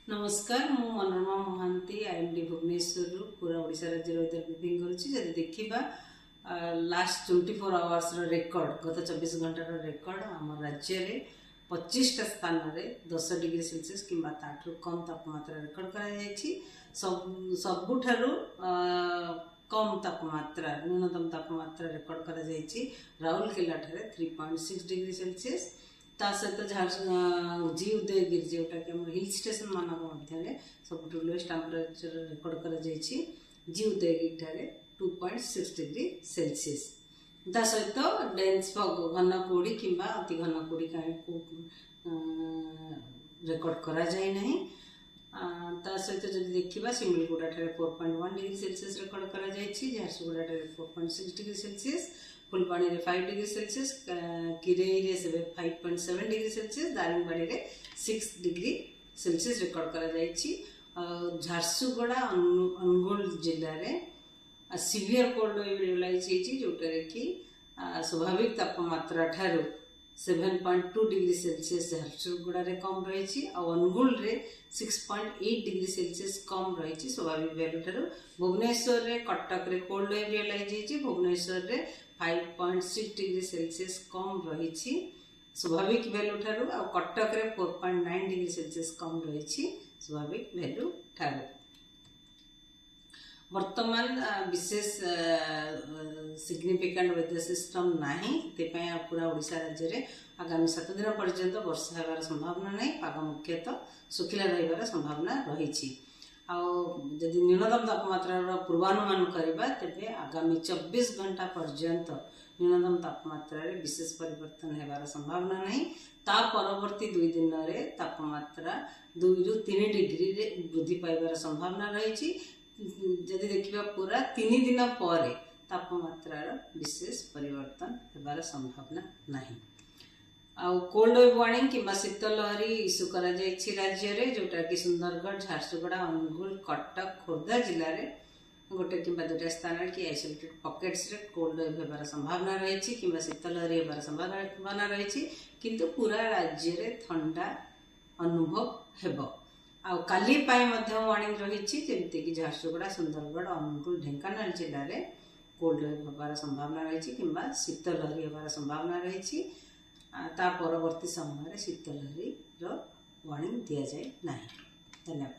नमस्कार मु मनोरमा महांती आईएमडी भुवनेश्वर पूरा ओडिशा राज्य वेदर ब्रीफिंग करुच्ची जदि देखा लास्ट 24 आवर्स रेकर्ड गत 24 घंटार रेकर्ड आम राज्य में 25टा स्थान में 10 डिग्री सेल्सियस किंबा ताठू कम तापमात्रा रेकर्ड कर सबुठारु कम तापमात्रा न्यूनतम तापमात्रा रेकर्ड कर राउरकेला 3.6 डिग्री सेल्सियस ता सहित जी उदयगिरी जोटा कि हिल स्टेशन मानक मध्य सब लोएस्ट टेम्परेचर रेकर्ड कर जी उदयगिरी 2.6 डिग्री सेल्सियस ता सहित डेन्स फग घन कुड़ी कि अति घन कुड़ी रेकर्ड करा जाए नहीं ता सहित जब देखा सिमिलगुड़ा 4.1 डिग्री सेल्सियस रेकर्ड कर Jharsuguda 4.6 degree Celsius Phulbani 5 degree Celsius Kirei 5.7 degree Celsius Daringbadi 6 degree Celsius record कर झारसुगुड़ा अनुगुल जिले में सीवियर कोल्ड वेव रियलाइज जोटा कि स्वाभाविक तापमात्रा ठारू 7.2 डिग्री सेल्सियस झारसुगुड़ा कम रही अनुगुल 6.8 डिग्री सेल्सियस कम रही स्वाभाविक वैल्यू ठारू भुवनेश्वर कटक रे cold wave realise Bhubaneswar 5.6 degree Celsius कम रही स्वाभाविक वैल्यू ठारू आ कटक रे 4.9 डिग्री सेल्सियस कम रही स्वाभाविक वैल्यू ठारू वर्तमान विशेष सिग्निफिकेंट वेदर सिस्टम नाही पूरा ओडिशा राज्य में आगामी 7 दिन पर्यंत वर्षा होबार संभावना नहीं पाग मुख्यतः सुखिला रहिबार संभावना रही जदि न्यूनतम तापमात्रा पूर्वानुमान करवा तेरे आगामी 24 घंटा पर्यंत न्यूनतम तापमात्रा विशेष परिवर्तन होबार संभावना नहीं ता परवर्ती 2 दिन में तापमात्रा 2 रु 3 डिग्री वृद्धि पाइबार संभावना रही जदि देखा पूरा 3 दिन पर तापमात्रा विशेष परिवर्तन होबार संभावना नहीं आउ कोल्ड वेव वार्निंग कि शीतलहरी इश्यू कर राज्य में जोटा कि सुंदरगढ़ झारसुगुड़ा अनुगुल कटक खोर्धा जिले में गोटे कि 2टा स्थान कि आइसोलेटेड पॉकेट्स रे कोल्ड वेव होबार संभावना रही कि शीतलहरी होबार संभावना रही किंतु पूरा राज्य में ठंडा अनुभव हेबो आउ काली वार्निंग रही जमती कि झारसुगुड़ा सुंदरगढ़ अनुगुल ढेंकानाल जिले में कोल्ड वेव होबार संभावना रही कि शीतलहरी होबार संभावना रही ता परवर्ती समय शीतलहरी वार्निंग दि जाए ना। धन्यवाद।